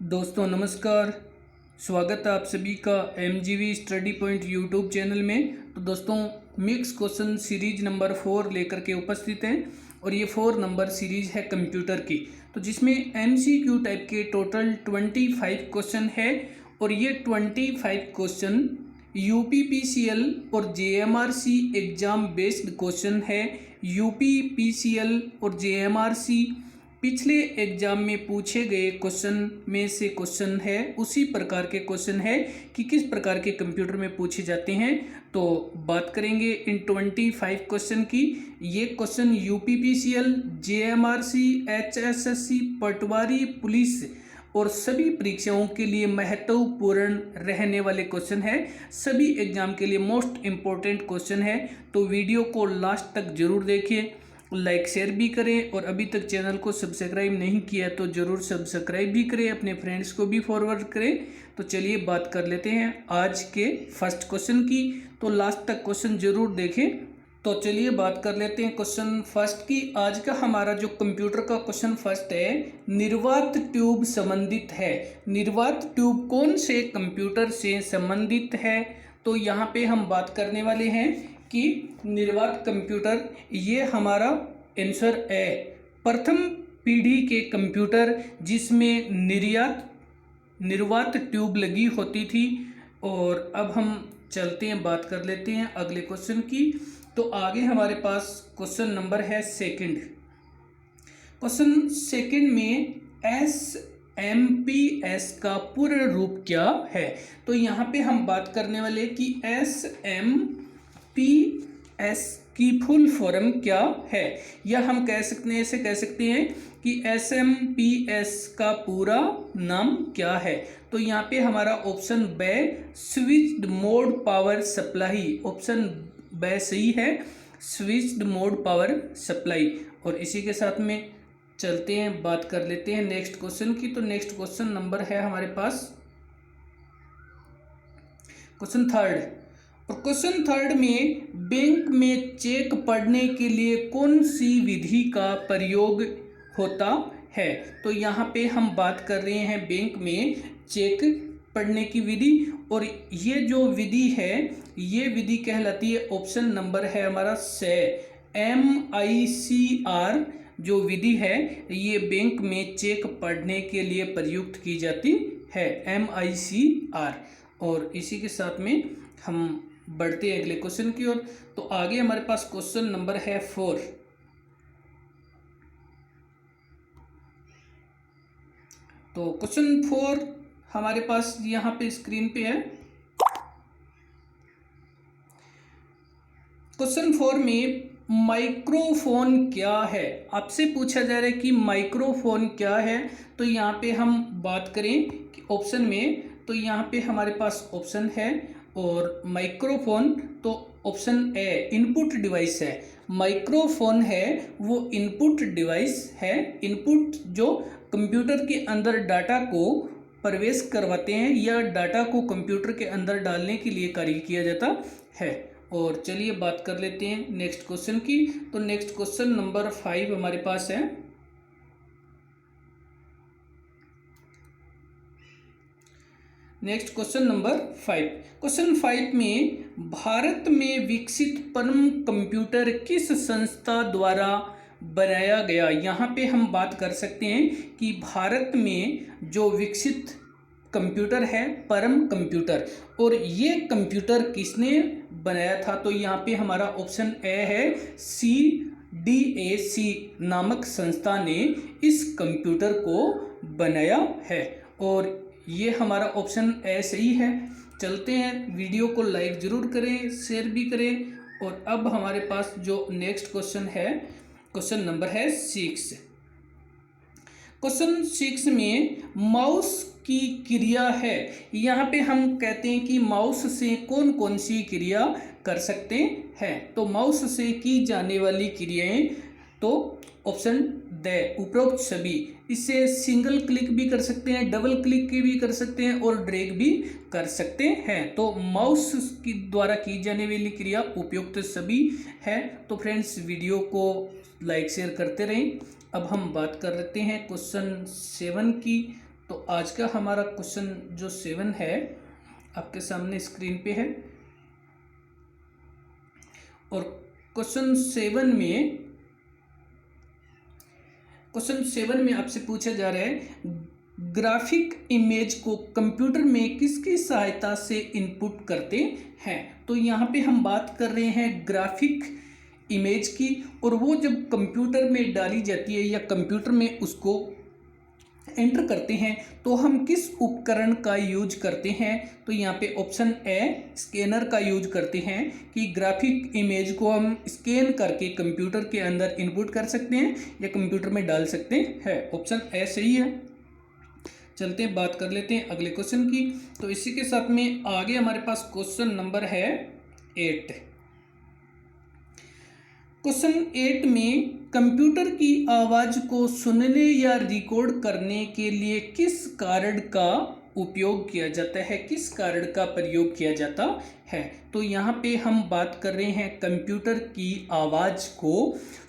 दोस्तों नमस्कार। स्वागत है आप सभी का MGV study point YouTube channel में। तो दोस्तों मिक्स क्वेश्चन सीरीज नंबर 4 लेकर के उपस्थित हैं और ये 4 नंबर सीरीज है कंप्यूटर की, तो जिसमें MCQ टाइप के टोटल 25 क्वेश्चन है और ये 25 क्वेश्चन UPPCL और JMRC एग्ज़ाम बेस्ड क्वेश्चन है। UPPCL और JMRC पिछले एग्जाम में पूछे गए क्वेश्चन में से क्वेश्चन है, उसी प्रकार के क्वेश्चन है कि किस प्रकार के कंप्यूटर में पूछे जाते हैं। तो बात करेंगे इन 25 क्वेश्चन की। ये क्वेश्चन UPPCL, JMRC, HSSC, पटवारी, पुलिस और सभी परीक्षाओं के लिए महत्वपूर्ण रहने वाले क्वेश्चन है। सभी एग्जाम के लिए मोस्ट इम्पोर्टेंट क्वेश्चन है। तो वीडियो को लास्ट तक जरूर देखिए, लाइक शेयर भी करें और अभी तक चैनल को सब्सक्राइब नहीं किया तो ज़रूर सब्सक्राइब भी करें, अपने फ्रेंड्स को भी फॉरवर्ड करें। तो चलिए बात कर लेते हैं आज के फर्स्ट क्वेश्चन की। तो लास्ट तक क्वेश्चन जरूर देखें। तो चलिए बात कर लेते हैं क्वेश्चन फर्स्ट की। आज का हमारा जो कंप्यूटर का क्वेश्चन फर्स्ट है, निर्वात ट्यूब संबंधित है। निर्वात ट्यूब कौन से कंप्यूटर से संबंधित है? तो यहाँ पे हम बात करने वाले हैं कि निर्वात कंप्यूटर, ये हमारा आंसर है। प्रथम पीढ़ी के कंप्यूटर जिसमें निर्वात ट्यूब लगी होती थी। और अब हम चलते हैं, बात कर लेते हैं अगले क्वेश्चन की। तो आगे हमारे पास क्वेश्चन नंबर है सेकंड। क्वेश्चन सेकंड में SMPS का पूर्ण रूप क्या है? तो यहाँ पे हम बात करने वाले कि SMPS की फुल फॉर्म क्या है, या हम कह सकते हैं, ऐसे कह सकते हैं कि SMPS का पूरा नाम क्या है? तो यहाँ पे हमारा ऑप्शन ब switched mode power supply, option ब सही है, स्विच्ड मोड पावर सप्लाई। और इसी के साथ में चलते हैं, बात कर लेते हैं नेक्स्ट क्वेश्चन की। तो नेक्स्ट क्वेश्चन नंबर है हमारे पास क्वेश्चन थर्ड। और क्वेश्चन थर्ड में बैंक में चेक पढ़ने के लिए कौन सी विधि का प्रयोग होता है? तो यहाँ पे हम बात कर रहे हैं बैंक में चेक पढ़ने की विधि, और ये जो विधि है ये विधि कहलाती है, ऑप्शन नंबर है हमारा से MICR जो विधि है ये बैंक में चेक पढ़ने के लिए प्रयुक्त की जाती है, MICR। और इसी के साथ में हम बढ़ते हैं अगले क्वेश्चन की ओर। तो आगे हमारे पास क्वेश्चन नंबर है 4। तो क्वेश्चन 4 हमारे पास यहाँ पे स्क्रीन पे है। क्वेश्चन 4 में माइक्रोफोन क्या है? आपसे पूछा जा रहा है कि माइक्रोफोन क्या है। तो यहाँ पे हम बात करें कि ऑप्शन में, तो यहाँ पे हमारे पास ऑप्शन है और माइक्रोफोन, तो ऑप्शन ए इनपुट डिवाइस है। माइक्रोफोन है वो इनपुट डिवाइस है, इनपुट जो कंप्यूटर के अंदर डाटा को प्रवेश करवाते हैं या डाटा को कंप्यूटर के अंदर डालने के लिए कार्य किया जाता है। और चलिए बात कर लेते हैं नेक्स्ट क्वेश्चन की। तो नेक्स्ट क्वेश्चन नंबर 5 हमारे पास है। Next question number 5। क्वेश्चन 5 में भारत में विकसित परम कंप्यूटर किस संस्था द्वारा बनाया गया? यहाँ पे हम बात कर सकते हैं कि भारत में जो विकसित कंप्यूटर है परम कंप्यूटर, और ये कंप्यूटर किसने बनाया था? तो यहाँ पे हमारा ऑप्शन ए है, CDAC नामक संस्था ने इस कंप्यूटर को बनाया है। और ये हमारा ऑप्शन ए सही है। चलते हैं, वीडियो को लाइक ज़रूर करें, शेयर भी करें। और अब हमारे पास जो नेक्स्ट क्वेश्चन है, क्वेश्चन नंबर है 6। क्वेश्चन 6 में माउस की क्रिया है। यहाँ पे हम कहते हैं कि माउस से कौन कौन सी क्रिया कर सकते हैं? तो माउस से की जाने वाली क्रियाएं, तो ऑप्शन द उपरोक्त सभी। इससे सिंगल क्लिक भी कर सकते हैं, डबल क्लिक भी कर सकते हैं और ड्रैग भी कर सकते हैं। तो माउस की द्वारा की जाने वाली क्रिया उपयुक्त सभी है। तो फ्रेंड्स वीडियो को लाइक शेयर करते रहें। अब हम बात कर लेते हैं क्वेश्चन 7 की। तो तो आज का हमारा क्वेश्चन जो 7 है आपके सामने स्क्रीन पे है और क्वेश्चन 7 में आपसे पूछा जा रहा है ग्राफिक इमेज को कंप्यूटर में किसकी सहायता से इनपुट करते हैं। तो यहाँ पे हम बात कर रहे हैं ग्राफिक इमेज की, और वो जब कंप्यूटर में डाली जाती है या कंप्यूटर में उसको एंटर करते हैं तो हम किस उपकरण का यूज करते हैं। तो यहाँ पे ऑप्शन ए स्कैनर का यूज करते हैं कि ग्राफिक इमेज को हम स्कैन करके कंप्यूटर के अंदर इनपुट कर सकते हैं या कंप्यूटर में डाल सकते हैं। ऑप्शन ए सही है। चलते हैं बात कर लेते हैं अगले क्वेश्चन की। तो इसी के साथ में आगे हमारे पास क्वेश्चन नंबर है 8। क्वेश्चन 8 में कंप्यूटर की आवाज को सुनने या रिकॉर्ड करने के लिए किस कार्ड का उपयोग किया जाता है, किस कार्ड का प्रयोग किया जाता है। तो यहाँ पे हम बात कर रहे हैं कंप्यूटर की आवाज़ को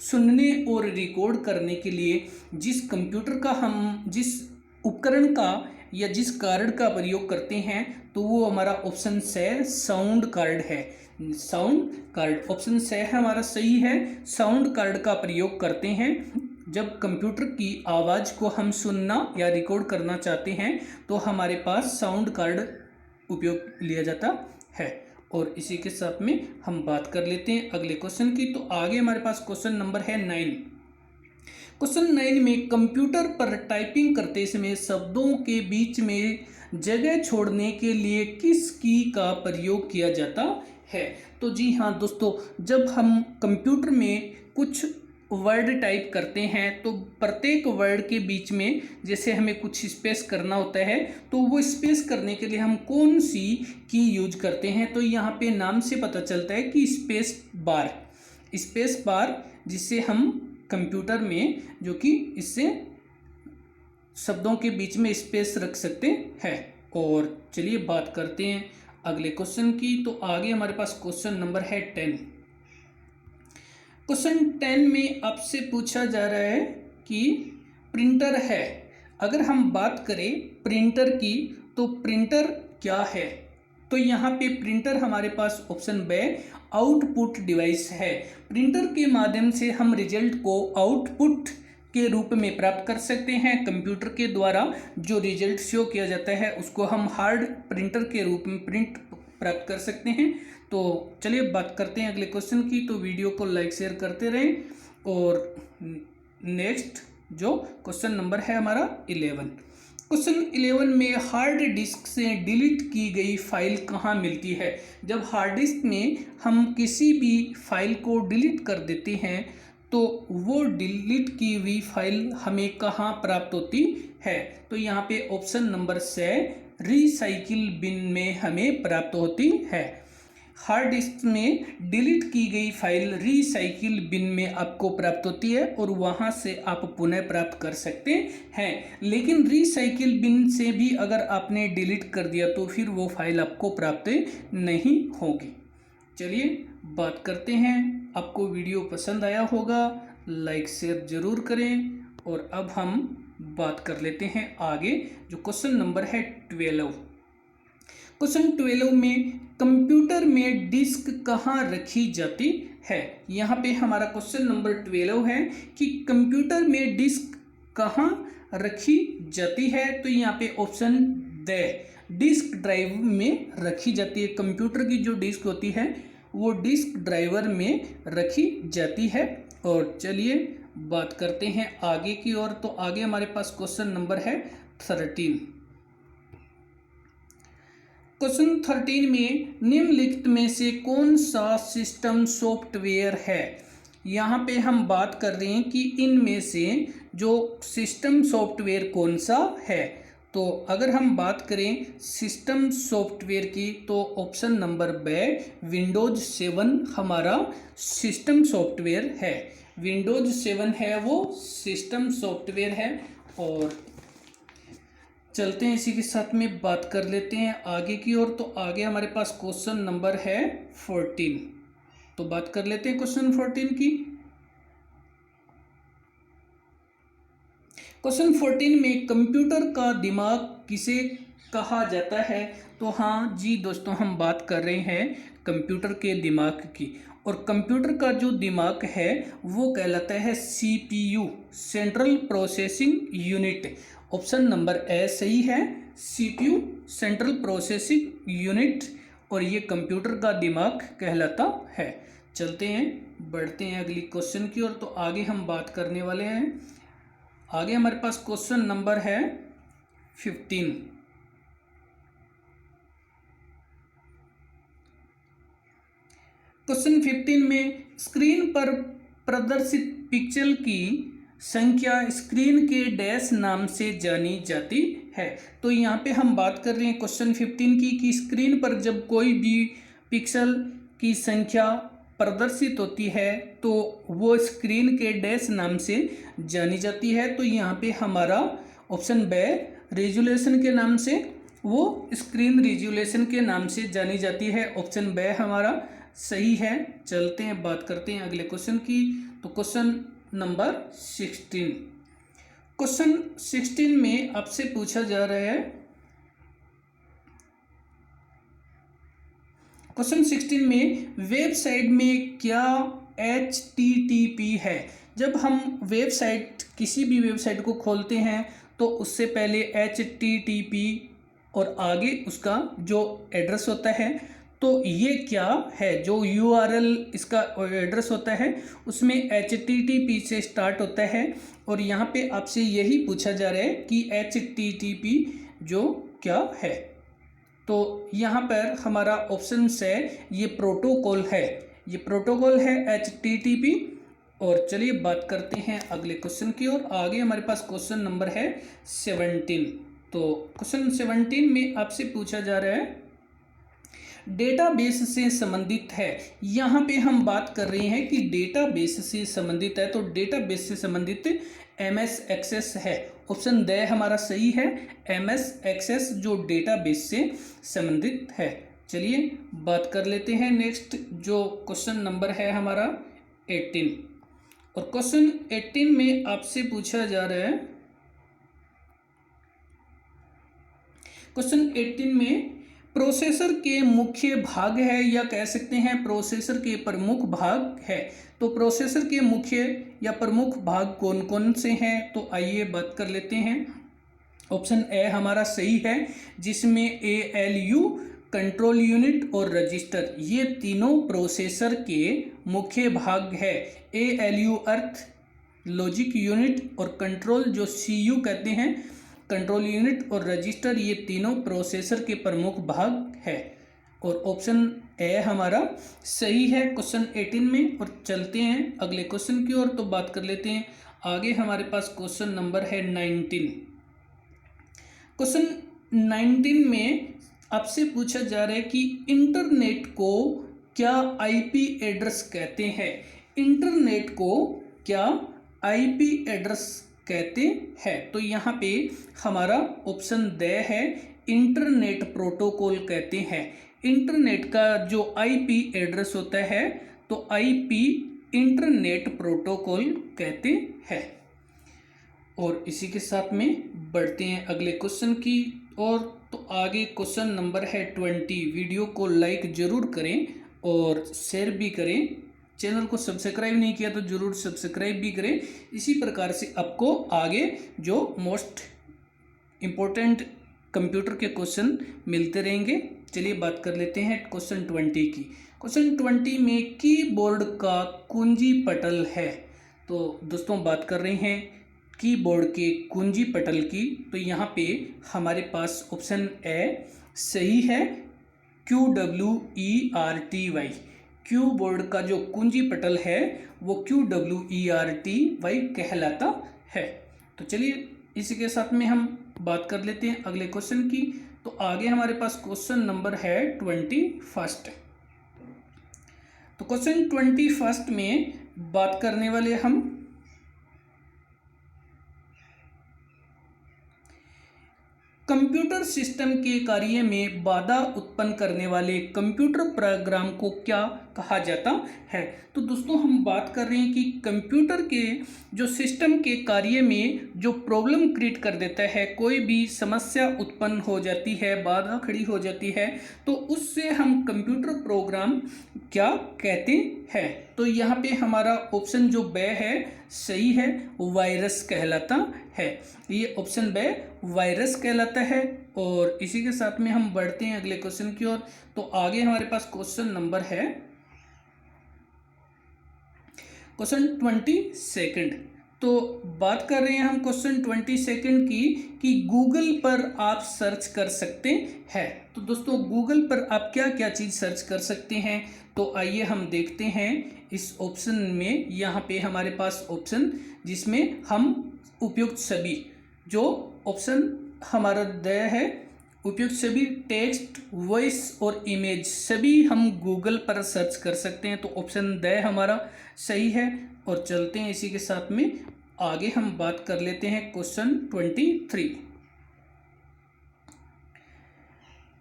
सुनने और रिकॉर्ड करने के लिए जिस उपकरण का या जिस कार्ड का प्रयोग करते हैं तो वो हमारा ऑप्शन से साउंड कार्ड है। साउंड कार्ड ऑप्शन से हमारा सही है। साउंड कार्ड का प्रयोग करते हैं जब कंप्यूटर की आवाज़ को हम सुनना या रिकॉर्ड करना चाहते हैं तो हमारे पास साउंड कार्ड उपयोग लिया जाता है। और इसी के साथ में हम बात कर लेते हैं अगले क्वेश्चन की। तो आगे हमारे पास क्वेश्चन नंबर है 9। क्वेश्चन 9 में कंप्यूटर पर टाइपिंग करते समय शब्दों के बीच में जगह छोड़ने के लिए किस की का प्रयोग किया जाता है। तो जी हाँ दोस्तों, जब हम कंप्यूटर में कुछ वर्ड टाइप करते हैं तो प्रत्येक वर्ड के बीच में जैसे हमें कुछ स्पेस करना होता है तो वो स्पेस करने के लिए हम कौन सी की यूज करते हैं। तो यहाँ पे नाम से पता चलता है कि स्पेस बार जिससे हम कंप्यूटर में जो कि इससे शब्दों के बीच में स्पेस रख सकते हैं। और चलिए बात करते हैं अगले क्वेश्चन की। तो आगे हमारे पास क्वेश्चन नंबर है 10। क्वेश्चन 10 में आपसे पूछा जा रहा है कि प्रिंटर है। अगर हम बात करें प्रिंटर की तो प्रिंटर क्या है। तो यहाँ पे प्रिंटर हमारे पास ऑप्शन बी आउटपुट डिवाइस है। प्रिंटर के माध्यम से हम रिजल्ट को आउटपुट के रूप में प्राप्त कर सकते हैं। कंप्यूटर के द्वारा जो रिजल्ट शो किया जाता है उसको हम हार्ड प्रिंटर के रूप में प्रिंट प्राप्त कर सकते हैं। तो चलिए बात करते हैं अगले क्वेश्चन की। तो वीडियो को लाइक शेयर करते रहें। और नेक्स्ट जो क्वेश्चन नंबर है हमारा 11। क्वेश्चन 11 में हार्ड डिस्क से डिलीट की गई फाइल कहाँ मिलती है। जब हार्ड डिस्क में हम किसी भी फाइल को डिलीट कर देते हैं तो वो डिलीट की हुई फाइल हमें कहाँ प्राप्त होती है। तो यहाँ पे ऑप्शन नंबर से रिसाइकिल बिन में हमें प्राप्त होती है। हार्ड डिस्क में डिलीट की गई फाइल रिसाइकिल बिन में आपको प्राप्त होती है और वहां से आप पुनः प्राप्त कर सकते हैं। लेकिन रिसाइकिल बिन से भी अगर आपने डिलीट कर दिया तो फिर वो फाइल आपको प्राप्त नहीं होगी। चलिए बात करते हैं। आपको वीडियो पसंद आया होगा, लाइक शेयर जरूर करें। और अब हम बात कर लेते हैं आगे जो क्वेश्चन नंबर है 12। क्वेश्चन 12 में कंप्यूटर में डिस्क कहाँ रखी जाती है। यहाँ पे हमारा क्वेश्चन नंबर 12 है कि कंप्यूटर में डिस्क कहाँ रखी जाती है। तो यहाँ पे ऑप्शन द डिस्क ड्राइव में रखी जाती है। कंप्यूटर की जो डिस्क होती है वो डिस्क ड्राइवर में रखी जाती है। और चलिए बात करते हैं आगे की ओर। तो आगे हमारे पास क्वेश्चन नंबर है 13। क्वेश्चन 13 में निम्नलिखित में से कौन सा सिस्टम सॉफ्टवेयर है। यहाँ पे हम बात कर रहे हैं कि इनमें से जो सिस्टम सॉफ्टवेयर कौन सा है। तो अगर हम बात करें सिस्टम सॉफ्टवेयर की तो ऑप्शन नंबर बी विंडोज 7 हमारा सिस्टम सॉफ्टवेयर है। विंडोज 7 है वो सिस्टम सॉफ्टवेयर है। और चलते हैं इसी के साथ में बात कर लेते हैं आगे की ओर। तो आगे हमारे पास क्वेश्चन नंबर है 14। तो बात कर लेते हैं क्वेश्चन 14 की। क्वेश्चन 14 में कंप्यूटर का दिमाग किसे कहा जाता है? तो हाँ जी दोस्तों, हम बात कर रहे हैं कंप्यूटर के दिमाग की, और कंप्यूटर का जो दिमाग है वो कहलाता है CPU, central processing unit. Option number A सही है, सीपीयू सेंट्रल प्रोसेसिंग यूनिट, और ये कंप्यूटर का दिमाग कहलाता है। चलते हैं, बढ़ते हैं अगली क्वेश्चन की ओर। तो आगे हम बात करने वाले हैं, आगे हमारे पास क्वेश्चन नंबर है 15। क्वेश्चन 15 में स्क्रीन पर प्रदर्शित पिक्सल की संख्या स्क्रीन के डैश नाम से जानी जाती है। तो यहाँ पे हम बात कर रहे हैं क्वेश्चन 15 की, कि स्क्रीन पर जब कोई भी पिक्सल की संख्या प्रदर्शित होती है तो वो स्क्रीन के डैश नाम से जानी जाती है। तो यहाँ पे हमारा ऑप्शन बी रेजुलेशन के नाम से, वो स्क्रीन रेजुलेशन के नाम से जानी जाती है। ऑप्शन बी हमारा सही है। चलते हैं, बात करते हैं अगले क्वेश्चन की। तो क्वेश्चन नंबर 16, क्वेश्चन 16 में आपसे पूछा जा रहा है, क्वेश्चन 16 में वेबसाइट में क्या HTTP है? जब हम वेबसाइट, किसी भी वेबसाइट को खोलते हैं तो उससे पहले HTTP और आगे उसका जो एड्रेस होता है, तो ये क्या है? जो URL इसका एड्रेस होता है उसमें HTTP से स्टार्ट होता है, और यहाँ पे आपसे यही पूछा जा रहा है कि HTTP जो क्या है। तो यहाँ पर हमारा ऑप्शन से ये प्रोटोकॉल है, ये प्रोटोकॉल है HTTP। और चलिए बात करते हैं अगले क्वेश्चन की ओर। आगे हमारे पास क्वेश्चन नंबर है 17। तो क्वेश्चन 17 में आपसे पूछा जा रहा है डेटाबेस से संबंधित है। यहाँ पे हम बात कर रहे हैं कि डेटाबेस से संबंधित है, तो डेटाबेस से संबंधित MS एक्सेस है। ऑप्शन द हमारा सही है, MS एक्सेस जो डेटाबेस से संबंधित है। चलिए बात कर लेते हैं नेक्स्ट, जो क्वेश्चन नंबर है हमारा 18। और क्वेश्चन 18 में आपसे पूछा जा रहा है, क्वेश्चन 18 में प्रोसेसर के मुख्य भाग है, या कह सकते हैं प्रोसेसर के प्रमुख भाग है। तो प्रोसेसर के मुख्य या प्रमुख भाग कौन कौन से हैं? तो आइए बात कर लेते हैं। ऑप्शन ए हमारा सही है, जिसमें ALU, कंट्रोल यूनिट और रजिस्टर, ये तीनों प्रोसेसर के मुख्य भाग है। ALU अर्थ लॉजिक यूनिट, और कंट्रोल जो CU कहते हैं कंट्रोल यूनिट, और रजिस्टर, ये तीनों प्रोसेसर के प्रमुख भाग है। और ऑप्शन ए हमारा सही है क्वेश्चन 18 में। और चलते हैं अगले क्वेश्चन की ओर, तो बात कर लेते हैं। आगे हमारे पास क्वेश्चन नंबर है 19। क्वेश्चन 19 में आपसे पूछा जा रहा है कि इंटरनेट को क्या IP एड्रेस कहते हैं? इंटरनेट को क्या IP एड्रेस कहते हैं? तो यहाँ पे हमारा ऑप्शन द है, इंटरनेट प्रोटोकॉल कहते हैं। इंटरनेट का जो IP एड्रेस होता है तो IP इंटरनेट प्रोटोकॉल कहते हैं। और इसी के साथ में बढ़ते हैं अगले क्वेश्चन की और। तो आगे क्वेश्चन नंबर है 20। वीडियो को लाइक जरूर करें और शेयर भी करें। चैनल को सब्सक्राइब नहीं किया तो जरूर सब्सक्राइब भी करें। इसी प्रकार से आपको आगे जो मोस्ट इम्पोर्टेंट कंप्यूटर के क्वेश्चन मिलते रहेंगे। चलिए बात कर लेते हैं क्वेश्चन 20 की। क्वेश्चन 20 में कीबोर्ड का कुंजी पटल है। तो दोस्तों बात कर रहे हैं कीबोर्ड के कुंजी पटल की। तो यहाँ पे हमारे पास ऑप्शन ए सही है, QWERTY। कीबोर्ड का जो कुंजी पटल है वो QWERTY कहलाता है। तो चलिए इसी के साथ में हम बात कर लेते हैं अगले क्वेश्चन की। तो आगे हमारे पास क्वेश्चन नंबर है 21। तो क्वेश्चन 21 में बात करने वाले हम कंप्यूटर सिस्टम के कार्य में बाधा उत्पन्न करने वाले कंप्यूटर प्रोग्राम को क्या कहा जाता है। तो दोस्तों हम बात कर रहे हैं कि कंप्यूटर के जो सिस्टम के कार्य में जो प्रॉब्लम क्रिएट कर देता है, कोई भी समस्या उत्पन्न हो जाती है, बाधा खड़ी हो जाती है, तो उससे हम कंप्यूटर प्रोग्राम क्या कहते हैं। तो यहाँ पे हमारा ऑप्शन जो ब है सही है, वायरस कहलाता है। ये ऑप्शन ब वायरस कहलाता है। और इसी के साथ में हम बढ़ते हैं अगले क्वेश्चन की ओर। तो आगे हमारे पास क्वेश्चन नंबर है क्वेश्चन 22। तो बात कर रहे हैं हम क्वेश्चन 22 की कि गूगल पर आप सर्च कर सकते हैं। तो दोस्तों गूगल पर आप क्या क्या चीज़ सर्च कर सकते हैं, तो आइए हम देखते हैं इस ऑप्शन में। यहाँ पे हमारे पास ऑप्शन जिसमें हम उपयुक्त सभी, जो ऑप्शन हमारा द है, उपयुक्त सभी टेक्स्ट, वॉइस और इमेज सभी हम गूगल पर सर्च कर सकते हैं। तो ऑप्शन द हमारा सही है। और चलते हैं इसी के साथ में आगे हम बात कर लेते हैं क्वेश्चन 23।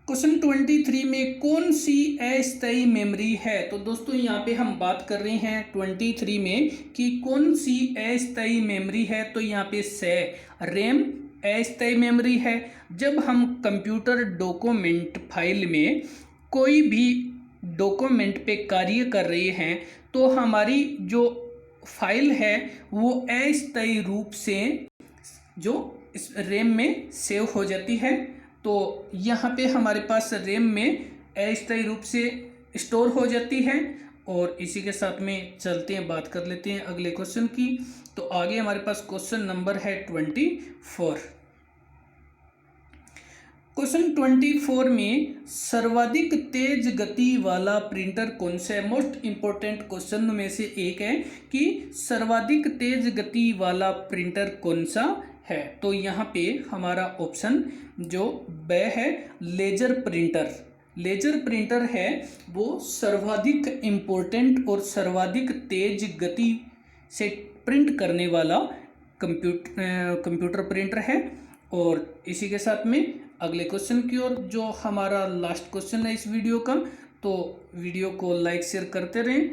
क्वेश्चन 23 में कौन सी अस्थायी मेमोरी है। तो दोस्तों यहाँ पे हम बात कर रहे हैं 23 में कि कौन सी अस्थायी मेमोरी है। तो यहाँ पे रैम अस्थायी मेमोरी है। जब हम कंप्यूटर डॉक्यूमेंट फाइल में कोई भी डॉक्यूमेंट पे कार्य कर रहे हैं तो हमारी जो फाइल है वो अस्थायी रूप से जो इस रैम में सेव हो जाती है। तो यहाँ पे हमारे पास रैम में अस्थायी रूप से स्टोर हो जाती है। और इसी के साथ में चलते हैं, बात कर लेते हैं अगले क्वेश्चन की। तो आगे हमारे पास क्वेश्चन नंबर है 24। क्वेश्चन 24 में सर्वाधिक तेज गति वाला प्रिंटर कौन सा है। मोस्ट इंपॉर्टेंट क्वेश्चन में से एक है कि सर्वाधिक तेज गति वाला प्रिंटर कौन सा है। तो यहाँ पे हमारा ऑप्शन जो ब है लेजर प्रिंटर। लेजर प्रिंटर है वो सर्वाधिक इम्पोर्टेंट और सर्वाधिक तेज गति से प्रिंट करने वाला कंप्यूटर प्रिंटर है। और इसी के साथ में अगले क्वेश्चन की ओर, जो हमारा लास्ट क्वेश्चन है इस वीडियो का, तो वीडियो को लाइक शेयर करते रहें।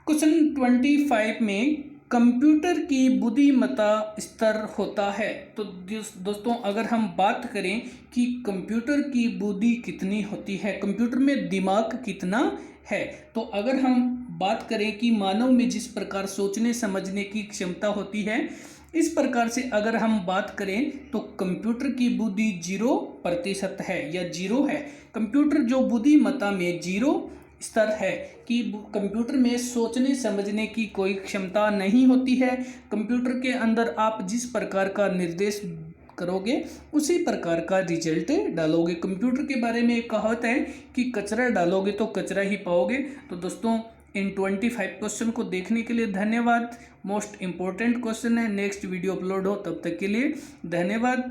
क्वेश्चन 25 में कंप्यूटर की बुद्धिमत्ता स्तर होता है। तो दोस्तों अगर हम बात करें कि कंप्यूटर की बुद्धि कितनी होती है, कंप्यूटर में दिमाग कितना है, तो अगर हम बात करें कि मानव में जिस प्रकार सोचने समझने की क्षमता होती है, इस प्रकार से अगर हम बात करें तो कंप्यूटर की बुद्धि 0% है या 0 है। कंप्यूटर जो बुद्धिमत्ता में 0 स्तर है कि कंप्यूटर में सोचने समझने की कोई क्षमता नहीं होती है। कंप्यूटर के अंदर आप जिस प्रकार का निर्देश करोगे उसी प्रकार का रिजल्ट डालोगे। कंप्यूटर के बारे में एक कहावत है कि कचरा डालोगे तो कचरा ही पाओगे। तो दोस्तों इन 25 क्वेश्चन को देखने के लिए धन्यवाद। मोस्ट इम्पोर्टेंट क्वेश्चन है, नेक्स्ट वीडियो अपलोड हो तब तक के लिए धन्यवाद।